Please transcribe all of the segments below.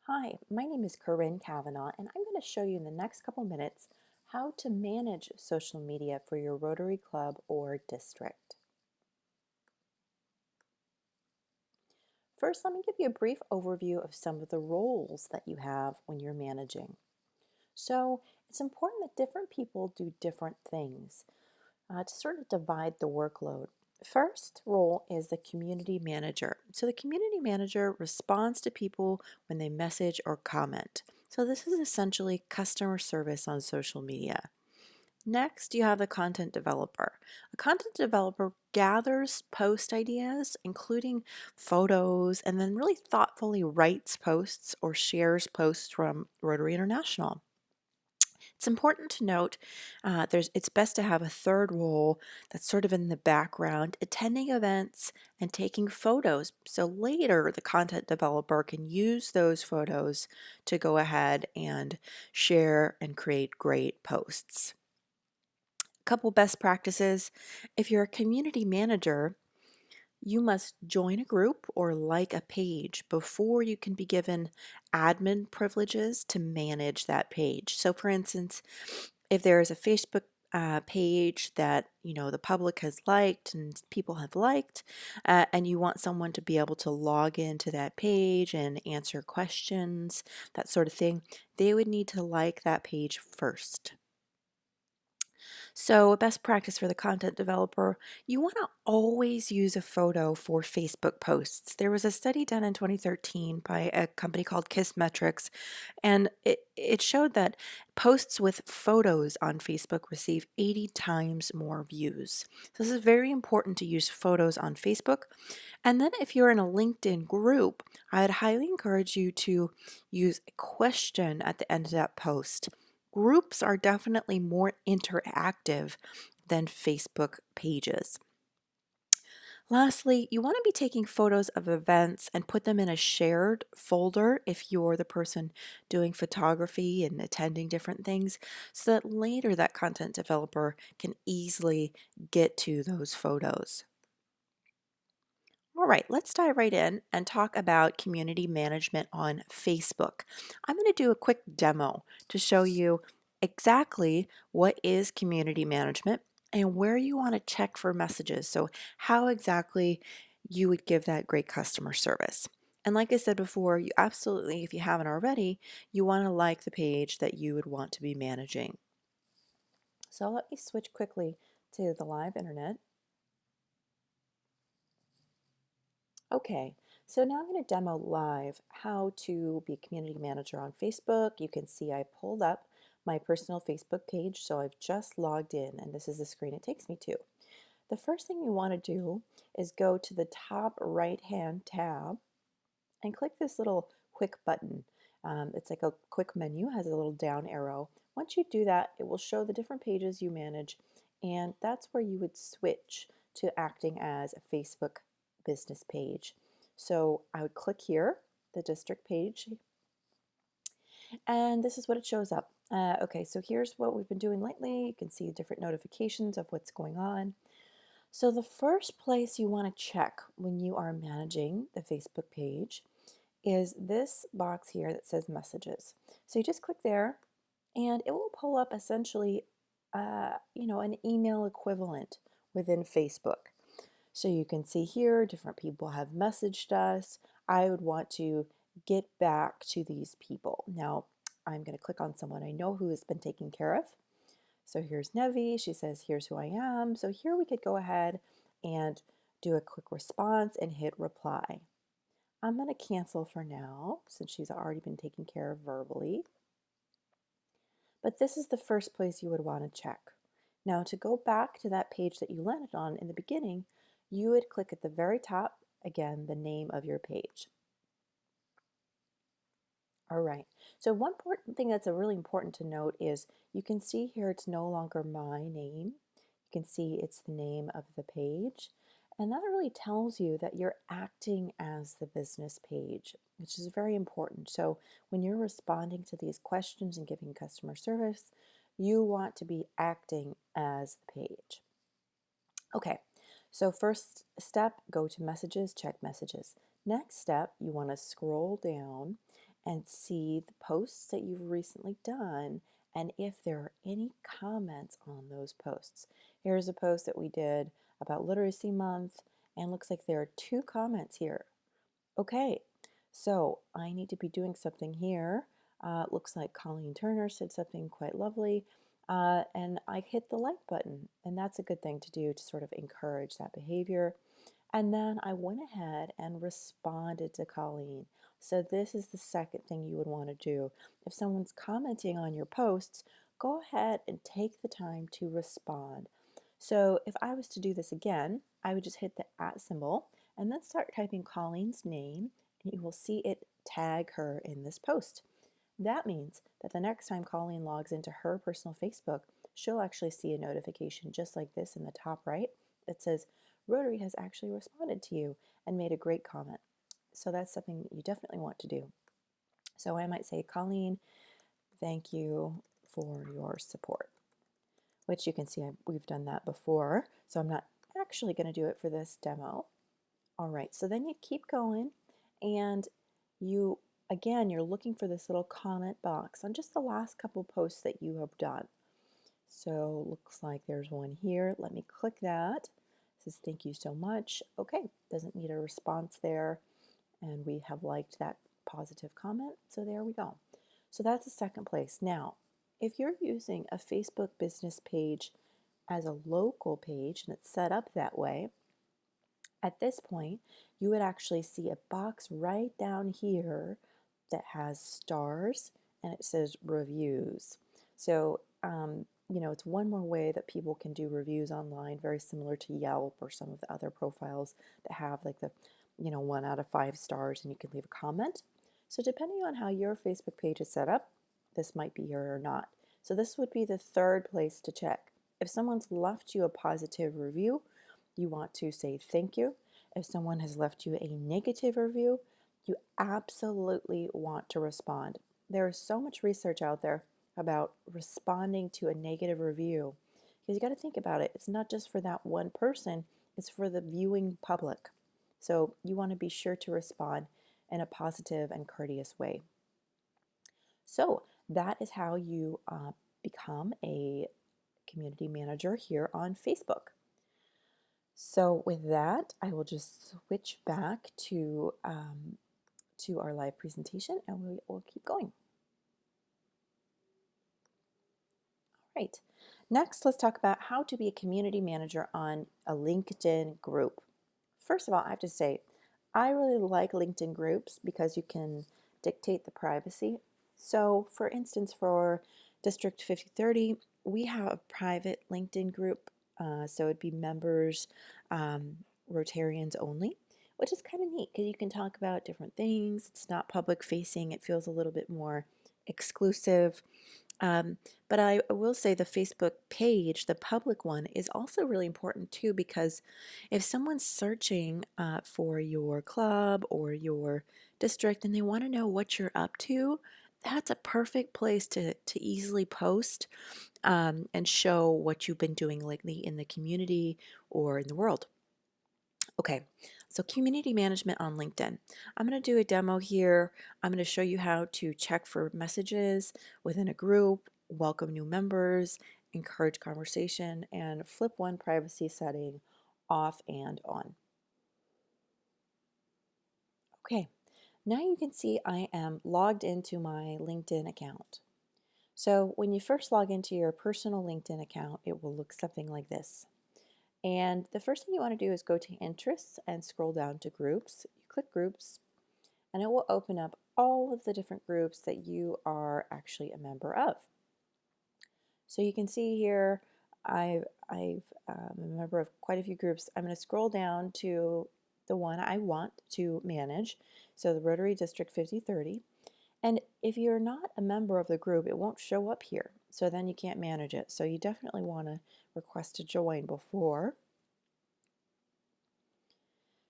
Hi, my name is Corinne Kavanaugh, and I'm going to show you in the next couple minutes how to manage social media for your Rotary Club or district. First, let me give you a brief overview of some of the roles that you have when you're managing. So, it's important that different people do different things to sort of divide the workload. First role is the community manager. So the community manager responds to people when they message or comment. So this is essentially customer service on social media. Next, you have the content developer. A content developer gathers post ideas, including photos, and then really thoughtfully writes posts or shares posts from Rotary International. It's important to note it's best to have a third role that's sort of in the background, attending events and taking photos. So later, the content developer can use those photos to go ahead and share and create great posts. A couple best practices. If you're a community manager, you must join a group or like a page before you can be given admin privileges to manage that page. So for instance, if there is a Facebook page that the public has liked and people have liked, and you want someone to be able to log into that page and answer questions, that sort of thing, they would need to like that page first. So, a best practice for the content developer, you want to always use a photo for Facebook posts. There was a study done in 2013 by a company called Kissmetrics, and it showed that posts with photos on Facebook receive 80 times more views. So, this is very important to use photos on Facebook. And then, if you're in a LinkedIn group, I'd highly encourage you to use a question at the end of that post. Groups are definitely more interactive than Facebook pages. Lastly, you want to be taking photos of events and put them in a shared folder if you're the person doing photography and attending different things, so that later that content developer can easily get to those photos. All right, let's dive right in and talk about community management on Facebook. I'm going to do a quick demo to show you exactly what is community management and where you want to check for messages. So, how exactly you would give that great customer service. And like I said before, you absolutely, if you haven't already, you want to like the page that you would want to be managing. So, let me switch quickly to the live internet. Okay, so now I'm going to demo live how to be a community manager on Facebook. You can see I pulled up my personal Facebook page, so I've just logged in, and this is the screen it takes me to. The first thing you want to do is go to the top right-hand tab and click this little quick button. It's like a quick menu, has a little down arrow. Once you do that, it will show the different pages you manage, and that's where you would switch to acting as a Facebook business page. So I would click here, the district page, and this is what it shows up. Okay, so here's what we've been doing lately. You can see different notifications of what's going on. So the first place you want to check when you are managing the Facebook page is this box here that says messages. So you just click there and it will pull up essentially an email equivalent within Facebook. So you can see here different people have messaged us. I would want to get back to these people. Now I'm going to click on someone I know who has been taken care of. So here's Nevi. She says, here's who I am. So here we could go ahead and do a quick response and hit reply. I'm going to cancel for now since she's already been taken care of verbally. But this is the first place you would want to check. Now to go back to that page that you landed on in the beginning, you would click at the very top, again, the name of your page. All right, so one important thing that's really important to note is you can see here it's no longer my name. You can see it's the name of the page. And that really tells you that you're acting as the business page, which is very important. So when you're responding to these questions and giving customer service, you want to be acting as the page. Okay, so first step, go to messages, check messages. Next step, you want to scroll down and see the posts that you've recently done and if there are any comments on those posts. Here's a post that we did about Literacy Month, and looks like there are 2 comments here. Okay, so I need to be doing something here. Looks like Colleen Turner said something quite lovely, and I hit the like button, and that's a good thing to do to sort of encourage that behavior. And then I went ahead and responded to Colleen. So this is the second thing you would want to do. If someone's commenting on your posts, go ahead and take the time to respond. So if I was to do this again, I would just hit the @ symbol and then start typing Colleen's name, and you will see it tag her in this post. That means that the next time Colleen logs into her personal Facebook, she'll actually see a notification just like this in the top right that says, Rotary has actually responded to you and made a great comment. So that's something that you definitely want to do. So I might say, Colleen, thank you for your support, which you can see we've done that before. So I'm not actually going to do it for this demo. All right, so then you keep going, and you're looking for this little comment box on just the last couple posts that you have done. So looks like there's one here. Let me click that. It says thank you so much. Okay, doesn't need a response there, and we have liked that positive comment, so there we go. So that's the second place. Now, if you're using a Facebook business page as a local page and it's set up that way, at this point, you would actually see a box right down here that has stars and it says reviews. So, it's one more way that people can do reviews online, very similar to Yelp or some of the other profiles that have like the, 1 out of 5 stars, and you can leave a comment. So depending on how your Facebook page is set up, this might be here or not. So this would be the third place to check. If someone's left you a positive review, you want to say thank you. If someone has left you a negative review, you absolutely want to respond. There is so much research out there about responding to a negative review, because you got to think about it. It's not just for that one person, it's for the viewing public. So you want to be sure to respond in a positive and courteous way. So that is how you become a community manager here on Facebook. So with that, I will just switch back to our live presentation, and we will keep going. All right. Next, let's talk about how to be a community manager on a LinkedIn group. First of all, I have to say, I really like LinkedIn groups because you can dictate the privacy. So for instance, for District 5030, we have a private LinkedIn group. So it'd be members, Rotarians only, which is kind of neat because you can talk about different things. It's not public facing. It feels a little bit more exclusive. But I will say the Facebook page, the public one, is also really important too, because if someone's searching for your club or your district and they want to know what you're up to, that's a perfect place to easily post and show what you've been doing lately in the community or in the world. Okay, so community management on LinkedIn. I'm going to do a demo here. I'm going to show you how to check for messages within a group, welcome new members, encourage conversation, and flip one privacy setting off and on. Okay, now you can see I am logged into my LinkedIn account. So when you first log into your personal LinkedIn account, it will look something like this. And the first thing you want to do is go to interests and scroll down to groups. You click groups, and it will open up all of the different groups that you are actually a member of. So you can see here, I'm a member of quite a few groups. I'm going to scroll down to the one I want to manage, so the Rotary District 5030. And if you're not a member of the group, it won't show up here. So then you can't manage it. So you definitely want to request to join before.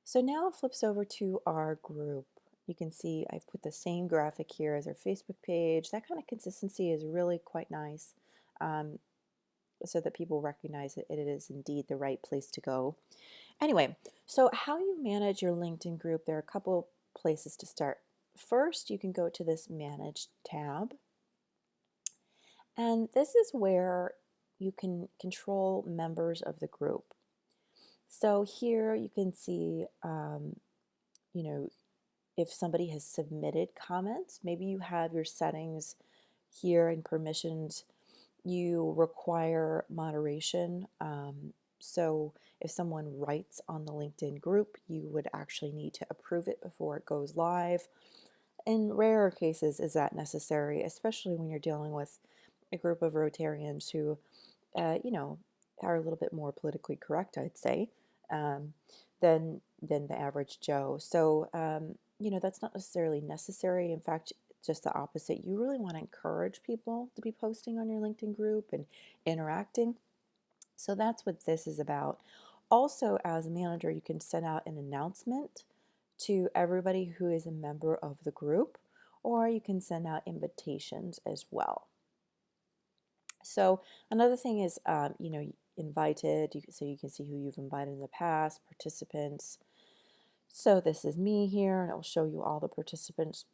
So now it flips over to our group. You can see I've put the same graphic here as our Facebook page. That kind of consistency is really quite nice, so that people recognize that it is indeed the right place to go. Anyway, so how you manage your LinkedIn group, there are a couple places to start. first you can go to this Manage tab, and this is where you can control members of the group. So here you can see, you know, if somebody has submitted comments, maybe you have your settings here in permissions, you require moderation. So if someone writes on the LinkedIn group, you would actually need to approve it before it goes live. In rarer cases is that necessary, especially when you're dealing with a group of Rotarians who, you know, are a little bit more politically correct, I'd say, um, than the average Joe. So, you know, that's not necessarily necessary. In fact, just the opposite. You really want to encourage people to be posting on your LinkedIn group and interacting. So that's what this is about. Also, as a manager, you can send out an announcement to everybody who is a member of the group, or you can send out invitations as well. So another thing is, you know, invited, so you can see who you've invited in the past, participants. So this is me here, and it will show you all the participants.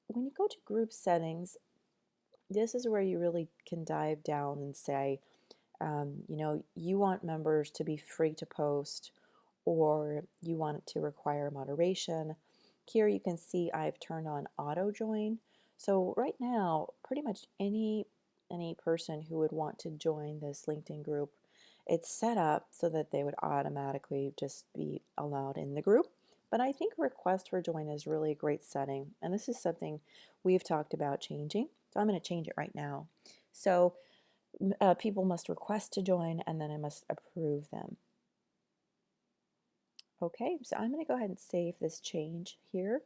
When you go to group settings, this is where you really can dive down and say, you know, you want members to be free to post, or you want it to require moderation. Here you can see I've turned on auto join. So right now, pretty much any person who would want to join this LinkedIn group, it's set up so that they would automatically just be allowed in the group. But I think request for join is really a great setting, and this is something we've talked about changing. So I'm going to change it right now. So people must request to join, and then I must approve them. Okay, so I'm going to go ahead and save this change here.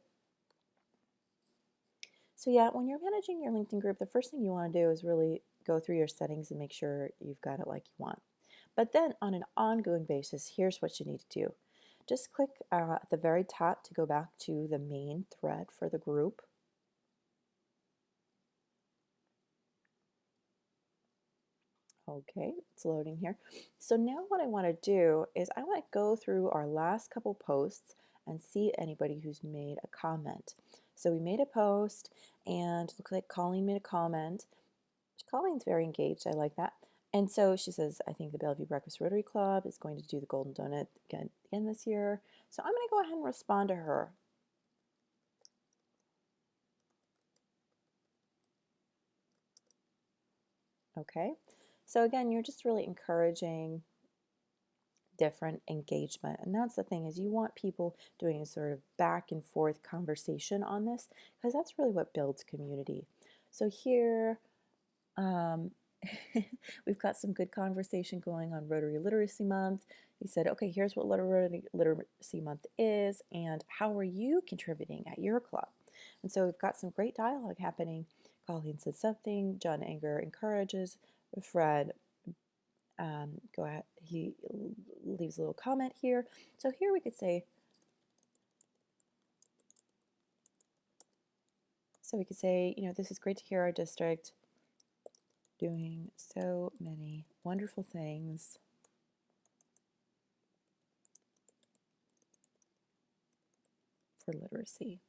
So yeah, when you're managing your LinkedIn group, the first thing you want to do is really go through your settings and make sure you've got it like you want. But then on an ongoing basis, here's what you need to do. Just click at the very top to go back to the main thread for the group. Okay, it's loading here. So now what I want to do is I want to go through our last couple posts and see anybody who's made a comment. So we made a post, and looks like Colleen made a comment. Colleen's very engaged. I like that. And so she says, I think the Bellevue Breakfast Rotary Club is going to do the Golden Donut again this year. So I'm going to go ahead and respond to her. Okay. So again, you're just really encouraging different engagement. And that's the thing, is you want people doing a sort of back and forth conversation on this, because that's really what builds community. So here, we've got some good conversation going on Rotary Literacy Month. He said, okay, here's what Rotary Literacy Month is, and how are you contributing at your club? And so we've got some great dialogue happening. Colleen said something, John Anger encourages, Fred, go ahead, he leaves a little comment here. So here we could say, you know, this is great to hear our district doing so many wonderful things for literacy.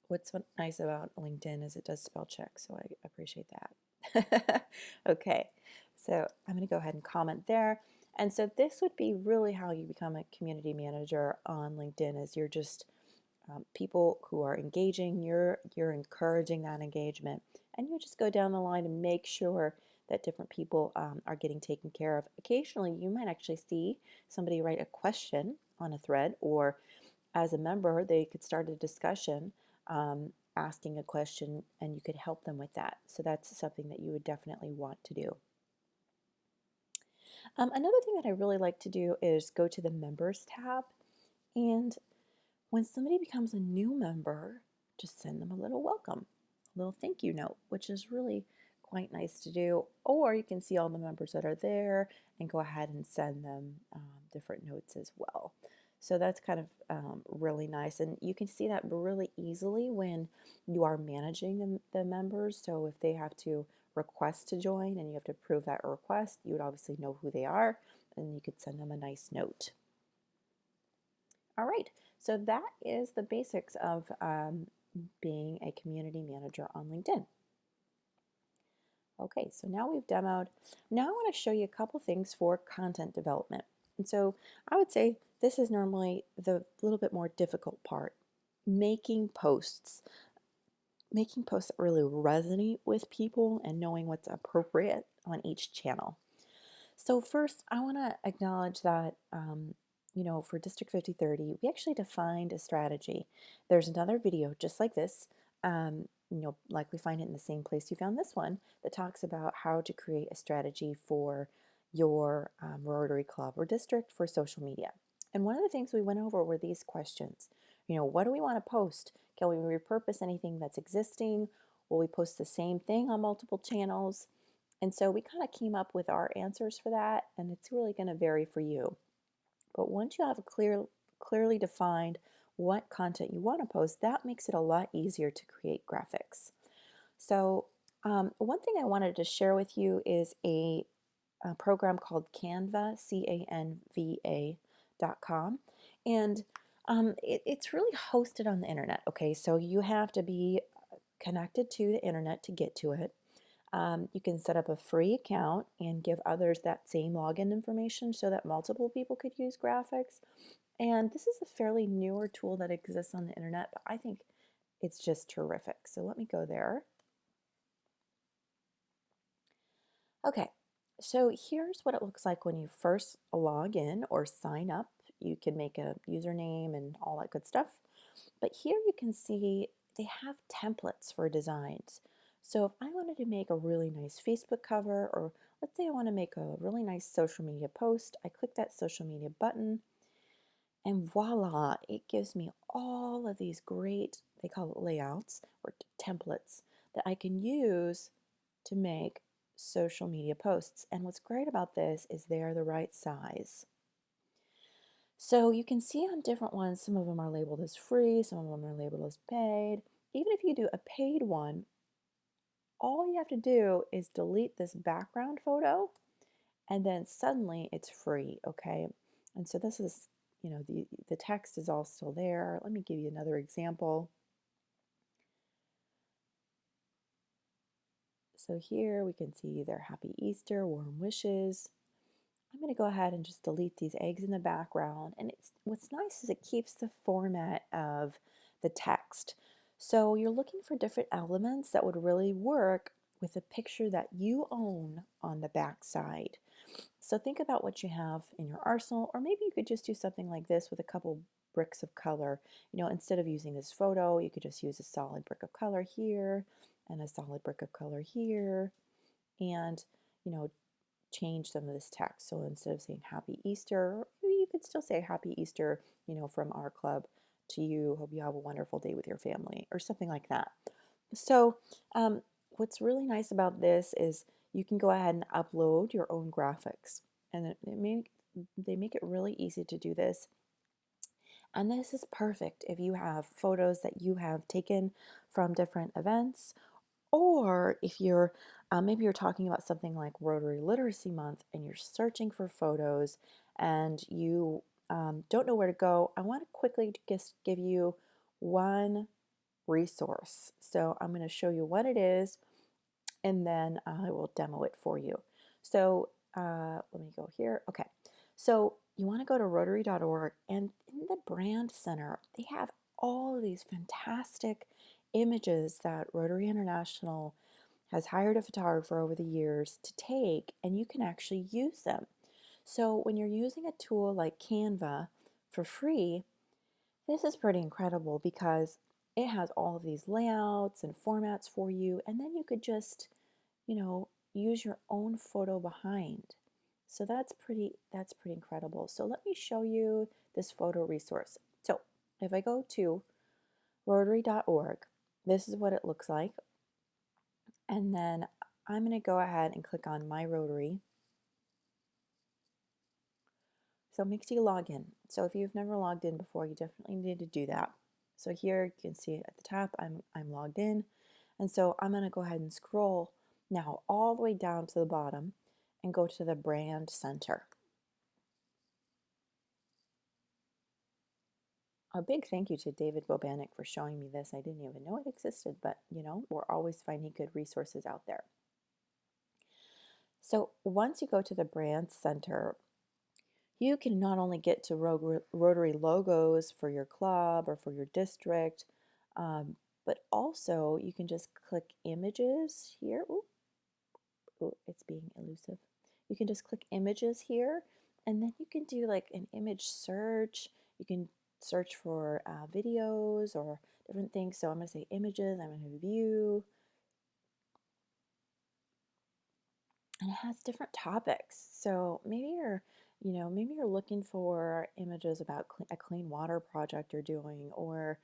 What's nice about LinkedIn is it does spell check, so I appreciate that. Okay, so I'm going to go ahead and comment there. And so this would be really how you become a community manager on LinkedIn, is you're just people who are engaging, you're encouraging that engagement, and you just go down the line and make sure that different people are getting taken care of. Occasionally, you might actually see somebody write a question on a thread, or as a member, they could start a discussion asking a question, and you could help them with that. So that's something that you would definitely want to do. Another thing that I really like to do is go to the Members tab, and when somebody becomes a new member, just send them a little welcome, a little thank you note, which is really quite nice to do. Or you can see all the members that are there and go ahead and send them different notes as well. So that's kind of really nice. And you can see that really easily when you are managing the members. So if they have to request to join and you have to approve that request, you would obviously know who they are, and you could send them a nice note. All right, So that is the basics of being a community manager on LinkedIn. Okay, so now we've demoed. Now I want to show you a couple things for content development. And so I would say this is normally the little bit more difficult part, making posts. Making posts that really resonate with people and knowing what's appropriate on each channel. So first, I want to acknowledge that, for District 5030, we actually defined a strategy. There's another video just like this, likely find it in the same place you found this one, that talks about how to create a strategy for your Rotary Club or district for social media. And one of the things we went over were these questions. What do we want to post? Can we repurpose anything that's existing? Will we post the same thing on multiple channels? And so we kind of came up with our answers for that, and it's really going to vary for you. But once you have clearly defined what content you want to post, that makes it a lot easier to create graphics. So one thing I wanted to share with you is a program called Canva, Canva.com. And it's really hosted on the internet, okay? So you have to be connected to the internet to get to it. You can set up a free account and give others that same login information so that multiple people could use graphics. And this is a fairly newer tool that exists on the internet, but I think it's just terrific. So let me go there. Okay, so here's what it looks like when you first log in or sign up. You can make a username and all that good stuff. But here you can see they have templates for designs. So if I wanted to make a really nice Facebook cover, or let's say I want to make a really nice social media post, I click that social media button, and voila, it gives me all of these great, they call it layouts or templates, that I can use to make social media posts. And what's great about this is they are the right size. So you can see on different ones, some of them are labeled as free, some of them are labeled as paid. Even if you do a paid one, all you have to do is delete this background photo, and then suddenly it's free, okay? And so this is, the text is all still there. Let me give you another example. So here we can see their happy Easter, warm wishes. I'm going to go ahead and just delete these eggs in the background. And what's nice is it keeps the format of the text. So you're looking for different elements that would really work with a picture that you own on the back side. So think about what you have in your arsenal, or maybe you could just do something like this with a couple bricks of color. Instead of using this photo, you could just use a solid brick of color here and a solid brick of color here, and change some of this text. So instead of saying Happy Easter, you could still say Happy Easter, from our club to you. Hope you have a wonderful day with your family, or something like that. So what's really nice about this is you can go ahead and upload your own graphics, and they make it really easy to do this. And this is perfect if you have photos that you have taken from different events, or if you're maybe you're talking about something like Rotary Literacy Month and you're searching for photos and you don't know where to go. I want to quickly just give you one resource. So I'm going to show you what it is, and then I will demo it for you. So let me go here. Okay, so you want to go to Rotary.org, and in the Brand Center, they have all of these fantastic images that Rotary International has hired a photographer over the years to take, and you can actually use them. So when you're using a tool like Canva for free, this is pretty incredible because it has all of these layouts and formats for you, and then you could just, use your own photo behind. So that's pretty incredible. So let me show you this photo resource. So if I go to Rotary.org, this is what it looks like. And then I'm going to go ahead and click on My Rotary. So it makes you log in. So if you've never logged in before, you definitely need to do that. So here you can see at the top, I'm logged in. And so I'm going to go ahead and scroll now all the way down to the bottom and go to the Brand Center. A big thank you to David Bobanek for showing me this. I didn't even know it existed, but we're always finding good resources out there. So once you go to the brand center, you can not only get to Rotary logos for your club or for your district, um, but also you can just click images here. Ooh, ooh, it's being elusive. You can just click images here, and then you can do like an image search. You can search for videos or different things. So I'm going to say images, I'm going to view, and it has different topics. So maybe you're looking for images about a clean water project you're doing, or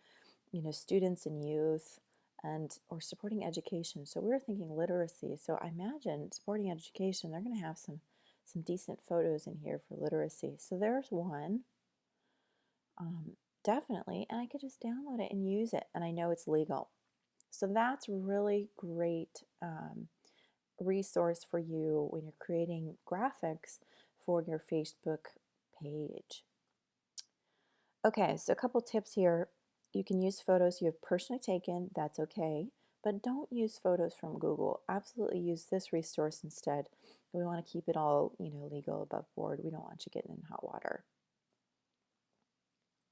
students and youth, and or supporting education. So we were thinking literacy. So I imagine supporting education, they're going to have some decent photos in here for literacy. So there's one, um, definitely, and I could just download it and use it, and I know it's legal. So that's really great resource for you when you're creating graphics for your Facebook page. Okay, so a couple tips here. You can use photos you have personally taken, that's okay, but don't use photos from Google. Absolutely use this resource instead. We want to keep it all, legal above board. We don't want you getting in hot water.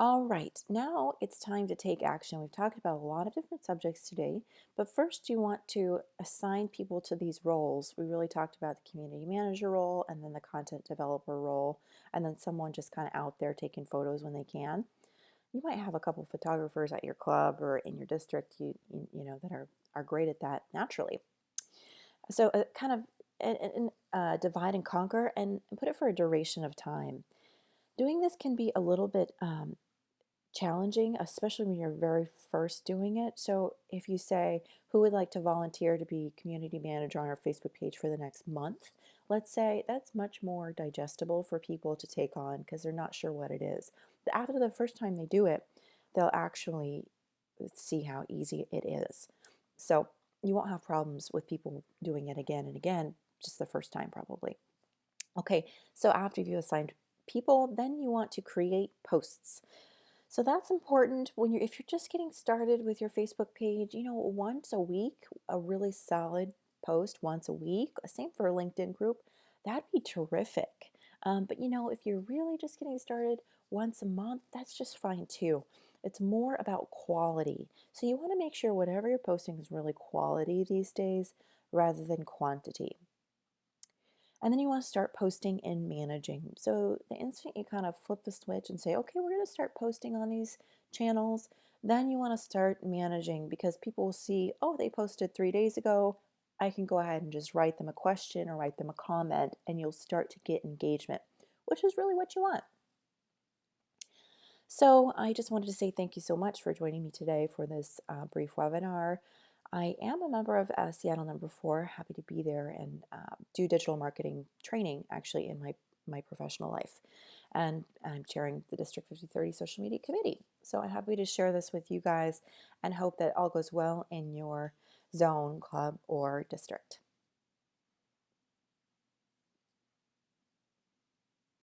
All right, now it's time to take action. We've talked about a lot of different subjects today, but first you want to assign people to these roles. We really talked about the community manager role and then the content developer role, and then someone just kind of out there taking photos when they can. You might have a couple photographers at your club or in your district that are great at that naturally. So kind of divide and conquer and put it for a duration of time. Doing this can be a little bit challenging, especially when you're very first doing it. So if you say, who would like to volunteer to be community manager on our Facebook page for the next month? Let's say that's much more digestible for people to take on because they're not sure what it is. But after the first time they do it, they'll actually see how easy it is. So you won't have problems with people doing it again and again, just the first time probably. Okay, so after you've assigned people, then you want to create posts. So that's important when if you're just getting started with your Facebook page, once a week, a really solid post once a week, same for a LinkedIn group, that'd be terrific. But if you're really just getting started once a month, that's just fine too. It's more about quality. So you want to make sure whatever you're posting is really quality these days rather than quantity. And then you want to start posting and managing. So the instant you kind of flip the switch and say, okay, we're going to start posting on these channels, then you want to start managing because people will see, oh, they posted 3 days ago. I can go ahead and just write them a question or write them a comment, and you'll start to get engagement, which is really what you want. So I just wanted to say thank you so much for joining me today for this brief webinar. I am a member of Seattle Number 4, happy to be there and do digital marketing training actually in my professional life. And I'm chairing the District 5030 Social Media Committee. So I'm happy to share this with you guys and hope that all goes well in your zone, club, or district.